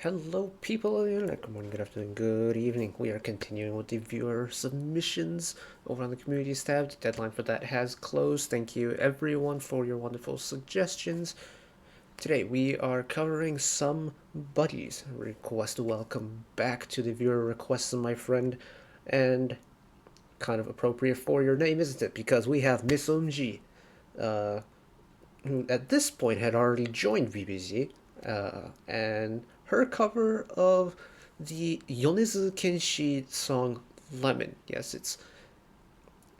Hello, people of the internet. Good morning, good afternoon, good evening. We are continuing with the viewer submissions over on the communities tab. The deadline for that has closed. Thank you, everyone, for your wonderful suggestions. Today, we are covering Somebuddy's request. Welcome back to the viewer requests, my friend. And kind of appropriate for your name, isn't it? Because we have Miss Umji, who at this point had already joined viviz, and her cover of the Yonezu Kenshi song Lemon. Yes, it's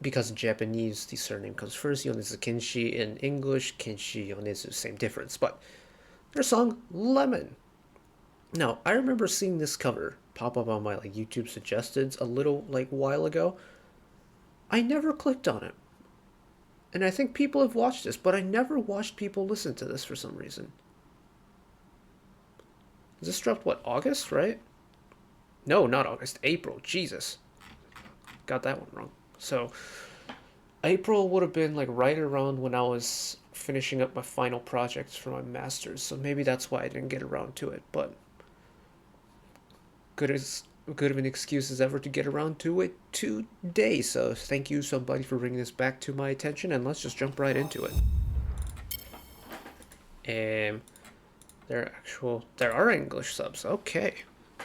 because in Japanese the surname comes first. Yonezu Kenshi in English, Kenshi Yonezu, same difference. But their song Lemon. Now, I remember seeing this cover pop up on my YouTube suggestions a little while ago. I never clicked on it. And I think people have watched this, but I never watched people listen to this for some reason. This dropped, what, August, right? No, not August. April. Jesus. Got that one wrong. So, April would have been right around when I was finishing up my final projects for my master's. So maybe that's why I didn't get around to it. But good of an excuse as ever to get around to it today. So thank you, Somebuddy, for bringing this back to my attention. And let's just jump right into it. There are English subs. Okay.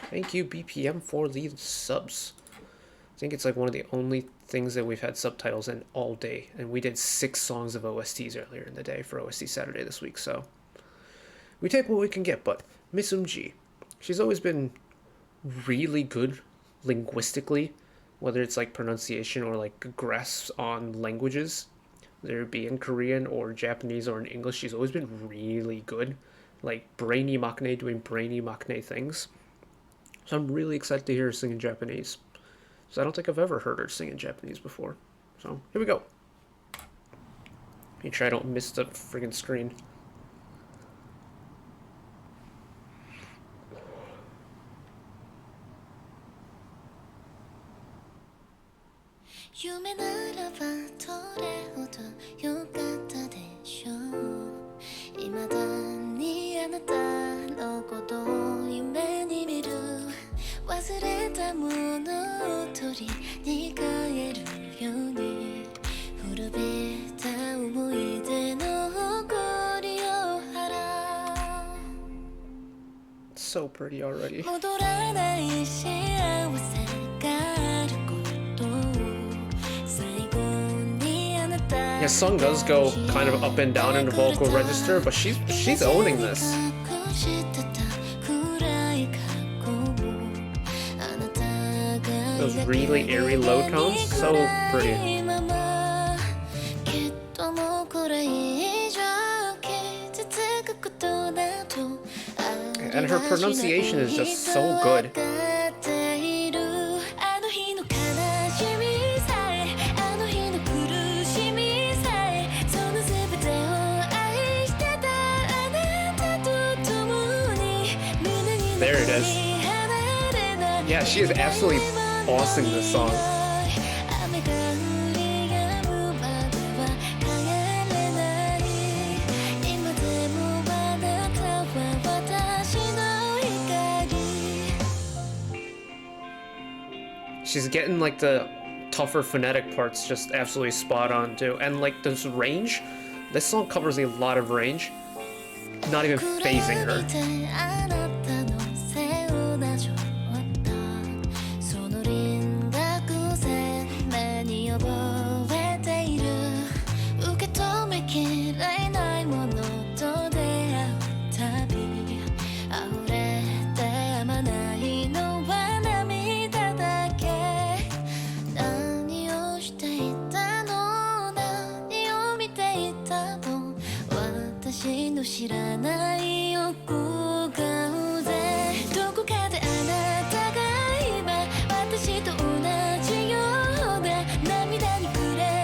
Thank you, BPM, for the subs. I think it's one of the only things that we've had subtitles in all day. And we did 6 songs of OSTs earlier in the day for OST Saturday this week. So we take what we can get. But Miss Umji, she's always been really good linguistically, whether it's pronunciation or grasps on languages, whether it be in Korean or Japanese or in English. She's always been really good. Brainy maknae doing brainy maknae things. So I'm really excited to hear her sing in Japanese. So I don't think I've ever heard her sing in Japanese before. So here we go. Make sure I don't miss the friggin' screen. So pretty already. Yeah, song does go kind of up and down in the vocal register, but she's owning this. Those really airy low tones, so pretty. And her pronunciation is just so good. There it is. Yeah, she is absolutely bossing this song. She's getting the tougher phonetic parts just absolutely spot on too. And this range, this song covers a lot of range, not even phasing her.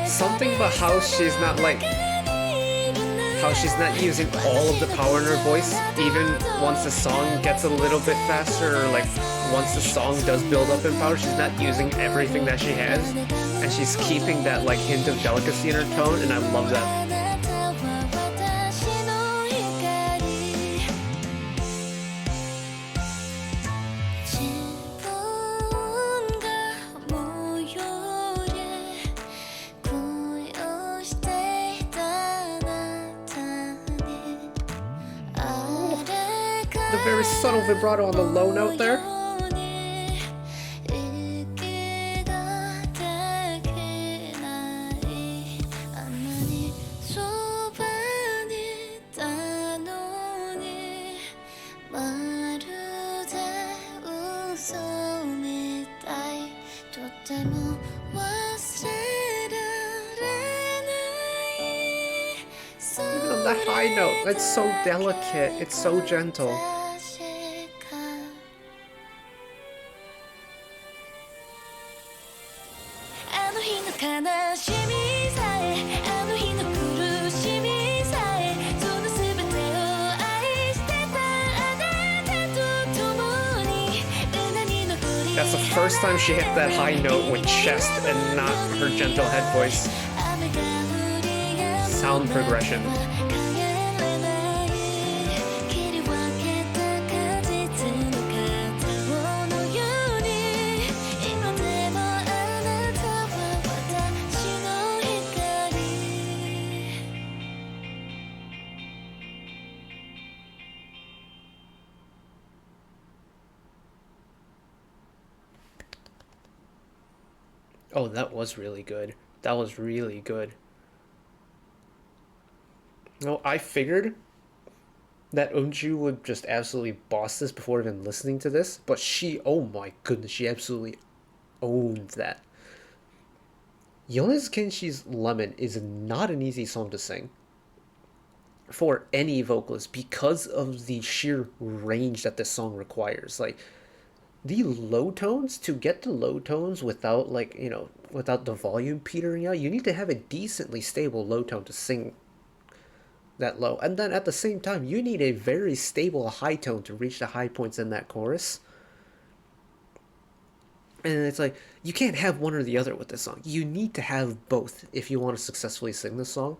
Something about how she's not using all of the power in her voice, even once the song gets a little bit faster, or once the song does build up in power, she's not using everything that she has, and she's keeping that hint of delicacy in her tone, and I love that. The very subtle vibrato on the low note there. Even on that high note, it's so delicate, it's so gentle. That's the first time she hit that high note with chest and not her gentle head voice. Sound progression. Oh, that was really good. That was really good. No, I figured that Umji would just absolutely boss this before even listening to this, but she, oh my goodness, she absolutely owned that. Yonezu Kenshi's Lemon is not an easy song to sing for any vocalist because of the sheer range that this song requires. Like, the low tones, to get the low tones without, like, without the volume petering out, you need to have a decently stable low tone to sing that low. And then at the same time, you need a very stable high tone to reach the high points in that chorus. And it's like, you can't have one or the other with this song. You need to have both if you want to successfully sing this song.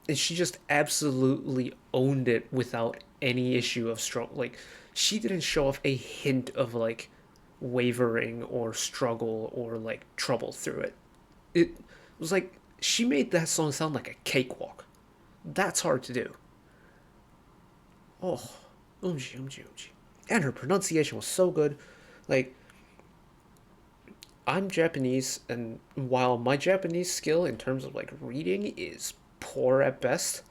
And she just absolutely owned it without any issue of struggle. Like, she didn't show off a hint of, like, wavering or struggle or, like, trouble through it. It was like, she made that song sound like a cakewalk. That's hard to do. Oh, Umji. And her pronunciation was so good. Like, I'm Japanese, and while my Japanese skill in terms of, like, reading is poor at best,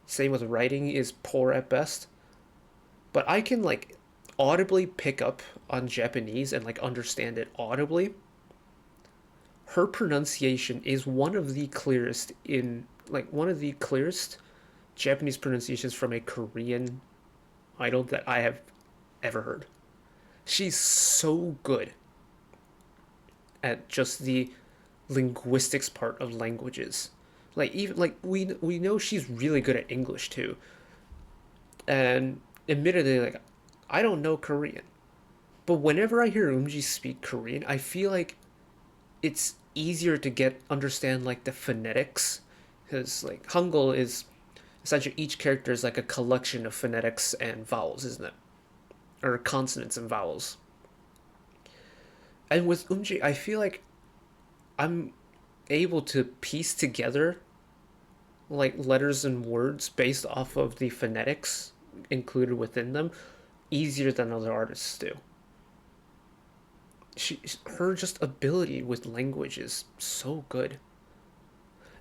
same with writing is poor at best, but I can, like, audibly pick up on Japanese and, like, understand it audibly. Her pronunciation is one of the clearest Japanese pronunciations from a Korean idol that I have ever heard. She's so good at just the linguistics part of languages. Like, even, like, we know she's really good at English too. And admittedly, like, I don't know Korean, but whenever I hear Umji speak Korean, I feel like it's easier to understand, like, the phonetics, because, like, Hangul is essentially, each character is like a collection of phonetics and vowels, isn't it? Or consonants and vowels. And with Umji, I feel like I'm able to piece together, like, letters and words based off of the phonetics included within them easier than other artists do. Her just ability with language is so good.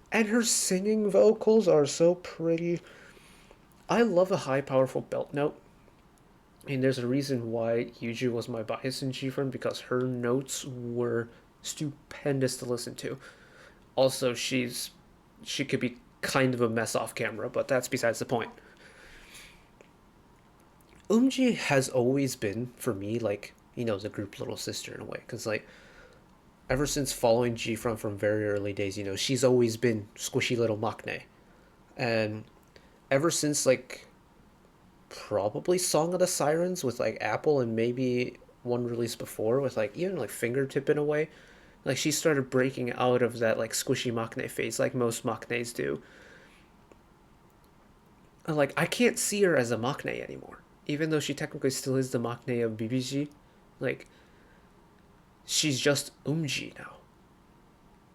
And her singing vocals are so pretty. I love a high, powerful belt note. And there's a reason why Yuju was my bias in G-Friend, because her notes were stupendous to listen to. Also, she could be kind of a mess off camera, but that's besides the point. Umji has always been, for me, like, the group little sister in a way. Because, like, ever since following G-Front from very early days, she's always been squishy little maknae. And ever since, like, probably Song of the Sirens with, like, Apple, and maybe one release before with, like, even, like, Fingertip in a way, like, she started breaking out of that, like, squishy maknae phase like most maknaes do. And, like, I can't see her as a maknae anymore. even though she technically still is the maknae of viviz, like, she's just Umji now.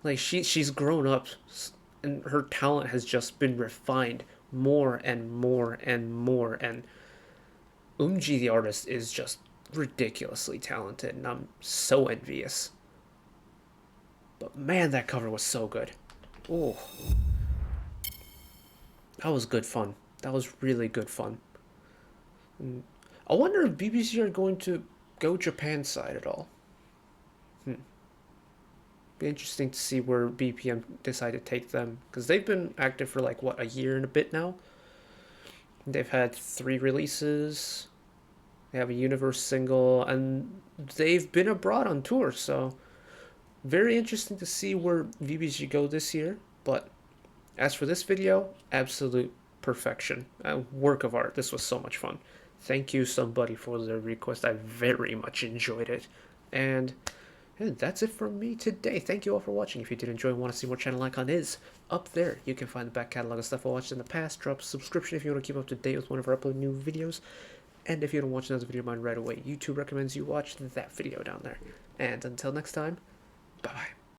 Like, she's grown up, and her talent has just been refined more and more and more. And Umji, the artist, is just ridiculously talented, and I'm so envious. But man, that cover was so good. Oh, that was good fun. That was really good fun. And I wonder if BBC are going to go Japan side at all. Be interesting to see where BPM decide to take them, because they've been active for like what, a year and a bit now. They've had 3 releases. They have a universe single, and they've been abroad on tour. So very interesting to see where VBG go this year. But as for this video, absolute perfection. A work of art. This was so much fun. Thank you, Somebuddy, for the request. I very much enjoyed it. And that's it from me today. Thank you all for watching. If you did enjoy and want to see more, channel icon is up there. You can find the back catalog of stuff I watched in the past. Drop a subscription if you want to keep up to date with whenever I upload new videos. And if you don't watch another video of mine right away, YouTube recommends you watch that video down there. And until next time, bye-bye.